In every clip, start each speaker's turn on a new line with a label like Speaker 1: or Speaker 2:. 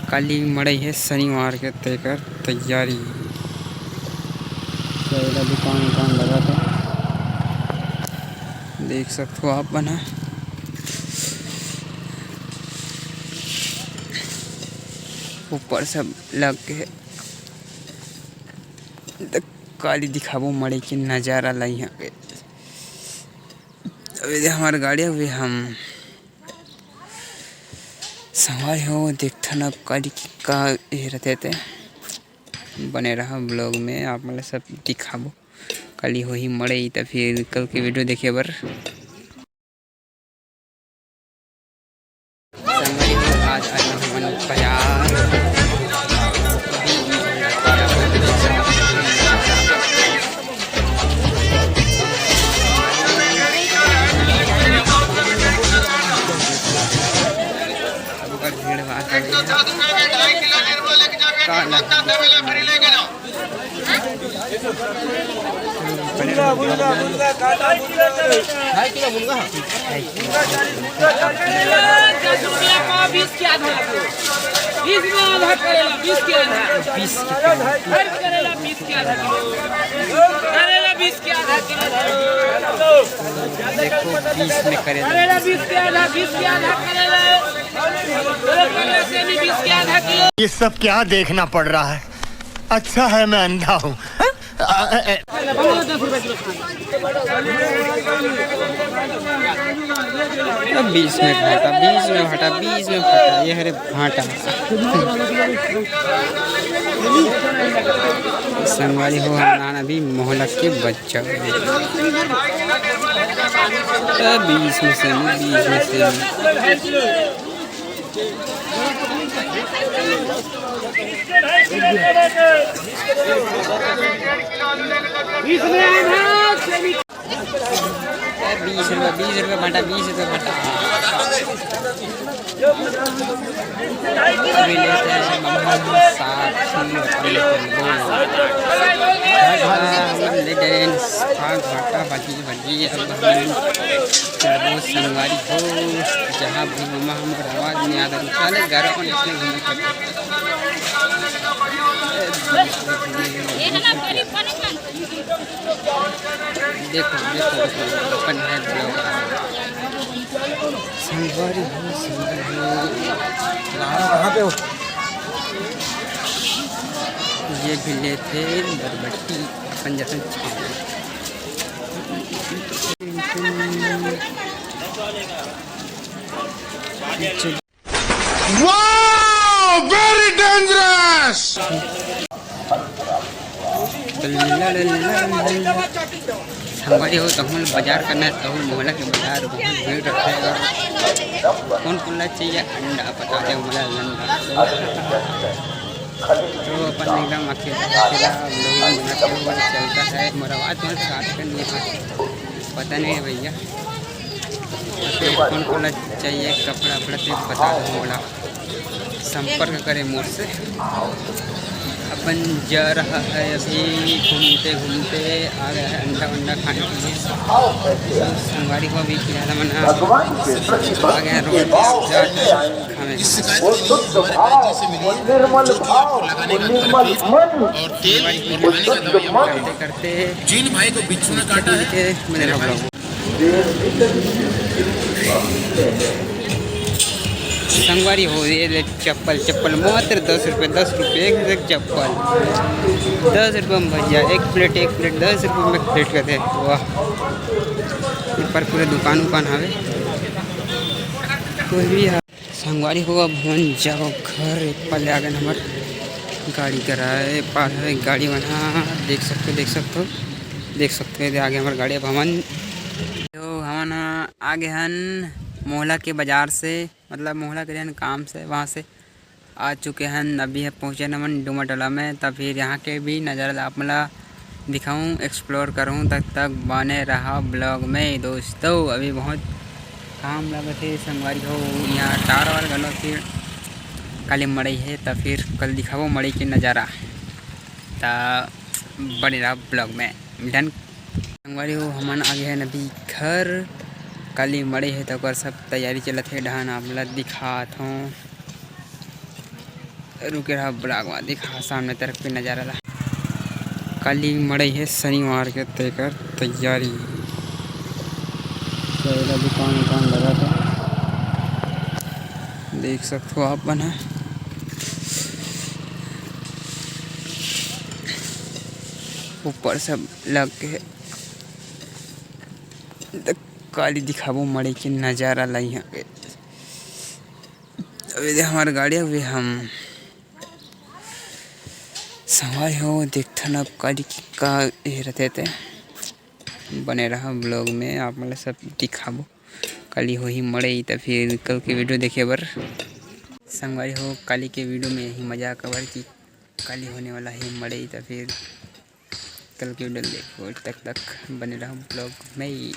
Speaker 1: कल ही मड़ई है शनिवार के तेकर तैयारी दुकान लगा था, देख सकते हो आप बना ऊपर सब लग के काली दिखाबो मड़ई के नज़ारा ला यहाँ पे। अभी हमारे गाड़ी हुई हम सवार हो देखता ना काली का रहते थे बने रहा ब्लॉग में आप मतलब सब दिखाबो कल हो ही मड़ई तो फिर कल की वीडियो देखिए बर आज
Speaker 2: ये सब क्या देखना पड़ रहा है। अच्छा है मैं अंधा हूँ।
Speaker 1: 20 में घाटा 20 में घाटा 20 में घाटा ये हरे भाटा संगवारी हो नाना भी मोहल्ला के बच्चा 20 में से 20 में से ₹20 भाटा 20 रुपये भाटा अभी लेते हैं भाटा भाजी भाजी संगवारी हो जहाँ भी मम्मा हमारे आवाज़ नहीं आता निकाले घर को इसमें घूमने देखो देखो अपन है संगवारी हो कहाँ पे हो ये भी लेते बरबट्टी अपन जैसे
Speaker 2: वेरी डेंजरस।
Speaker 1: संगवारी हो तो हम बाजार करना तो मोहल्ला के बाजार बहुत भीड़ रखेगा कौन कौन चाहिए अंडा बता दे मोहल्ला लंडा तो अपन एकदम अकेला चलता है मेरा आवाज़ तुम्हारे साथ करनी है पता नहीं है भैया कौन कौन चाहिए कपड़ा वपड़ा तो बता दो मोड़ा संपर्क करें मोड़ से अपन जा रहा है अभी घूमते घूमते आ गया है अंडा वंडा खाने के लिए संगवारी को अभी खिलाना मना आ गया रोड करते करते
Speaker 3: जिन भाई को बिच्छू ने काटा है
Speaker 1: मैंने संगवारी हो ये चप्पल चप्पल मात्र 10 रुपये एक चप्पल 10 रुपये में भैया एक प्लेट 10 रुपये में प्लेट का थे वाह पर पूरे दुकान हवे कोई भी संगवारी हो अब हम जाओ घर पहले आ गए हमारे गाड़ी कराए पार है गाड़ी बना देख सकते हो आगे हमारे गाड़ी अब हमन आगे हन मोहल्ला के बाज़ार से मतलब मोहल्ला के रहन काम से वहाँ से आ चुके हैं अभी है पहुँचे नमन डुमटोला में तब फिर यहाँ के भी नज़ारा आप मतलब दिखाऊँ एक्सप्लोर करूँ तक बने रहा ब्लॉग में दोस्तों। अभी बहुत काम लगे थे संगवारी हो यहाँ टार वार गलो फिर कल मड़ई है तब फिर कल दिखाओ मड़ई के नज़ारा तो बने रहा ब्लॉग में डन। संगवारी हो हमन आ गए हैं अभी घर काली मड़ई है तो सब तैयारी चलत है ढान आप दिखात हूँ रुके रहा ब्लागवा दिखा सामने तरफ पे नज़ारा ला। काली मड़ई है शनिवार के तेकर तैयारी दुकान लगा था, देख सकते हो आप बना ऊपर सब लग के काली दिखाबो मड़ई के नज़ारा ला। यहाँ पे अभी हमारी गाड़ी अभी हम सवारी हो देखते न काली का ये रहते थे। बने रहा ब्लॉग में आप मतलब सब दिखाबो काली हो ही मड़ई। तो फिर कल के वीडियो देखे बर संगवारी हो काली के वीडियो में यही मजाक कवर कि काली होने वाला है मड़ई। तो फिर कल के वीडियो देखो तक बने रहा ब्लॉग में।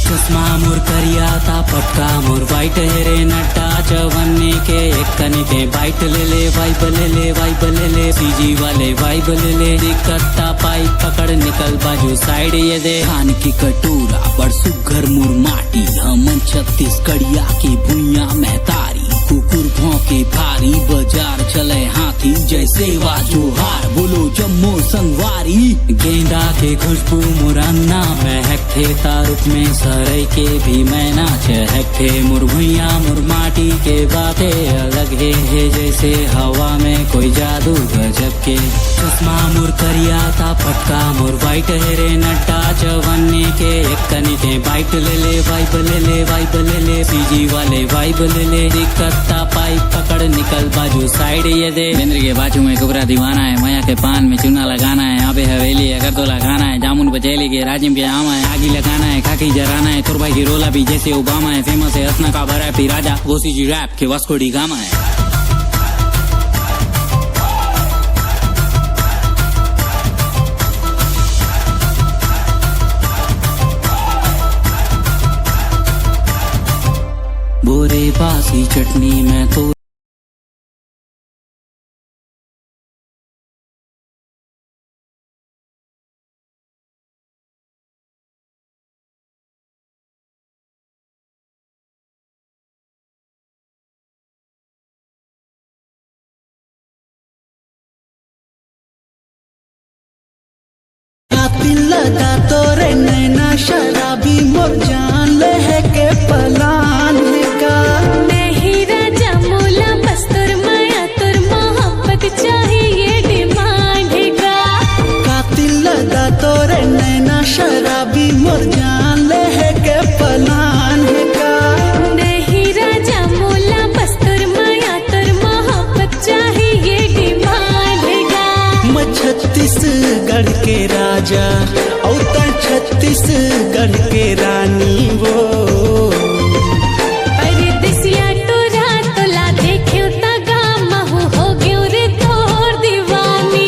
Speaker 4: चश्मा मोर करिया था पटका मोर वाइट हेरे नड्डा चवन्ने के एक कनिके बाइट ले वाइब ले सीजी वाले वाइब ले दिक्कता पाइप पकड़ निकल बाजू साइड ये दे खान की कटोरा बड़ सुघर मोर माटी हमन छत्तीसगढ़िया की भुइया महतारी कुकुर भौंके भारी बाजार चले हाथी जैसे जोहार बोलो जम्मो संगवारी गेंदा के खुशबू मुरन्ना महकते तारुक में सरई के भी मैना चहकते मुरभुइया मुरमाटी के बातें अलग है जैसे हवा में कोई जादू गजब के। चश्मा मुर करिया था पटका मोर वाइट हेरे नड्डा चवन्ने के एक कनिके बाइट ले वाइब ले सीजी वाले वाइब ले दिक्कता पाइप पकड़ निकल बाजू साइड ये दे बेंद्र के बाजू में कुबरा दीवाना है माया के पान में चूना लगाना है आबे हवेली अगर तो लगाना है जामुन बचेली के राजिम के आमा है आगी लगाना है खाकी जराना है तुरभाई की रोला भी जैसे ओबामा है फेमस है हसना का भरा पी राजा गोसी जी रैप के वास्को डी गामा है। बोरे बासी चटनी में तो
Speaker 5: लगा तोरे नैना शराबी मोर जान ले के पलान का
Speaker 6: नहीं राजा मोला बस तुर माया तुर मोहब्बत चाहिए डिमांड का
Speaker 5: कातिल लगा तोरे नैना शराबी मोर जान ले के पलान का
Speaker 6: नहीं राजा मोला बस तुर माया तुर मोहब्बत चाहिए डिमांड का।
Speaker 5: मैं छत्तीसगढ़ के राजा और छत्तीसगढ़ के रानी वो
Speaker 6: परदेसिया टोरा तोला देखियो तगा महू हो गयो रे तोर दीवानी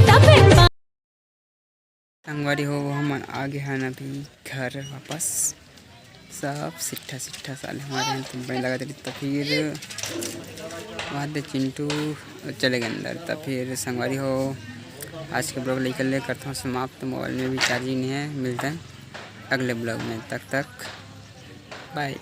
Speaker 6: तबे
Speaker 1: संगवारी हो हम आगे हैं अभी घर वापस सब सिट्ठा साले हमारे यहाँ तो बड़े लगा तो फिर वहाँ से चिंटू चले गए अंदर। तो फिर संगवारी हो आज के ब्लॉग लेकर ले करता हूँ समाप्त। मोबाइल में भी चार्जिंग नहीं है। मिलते हैं अगले ब्लॉग में, तक बाय।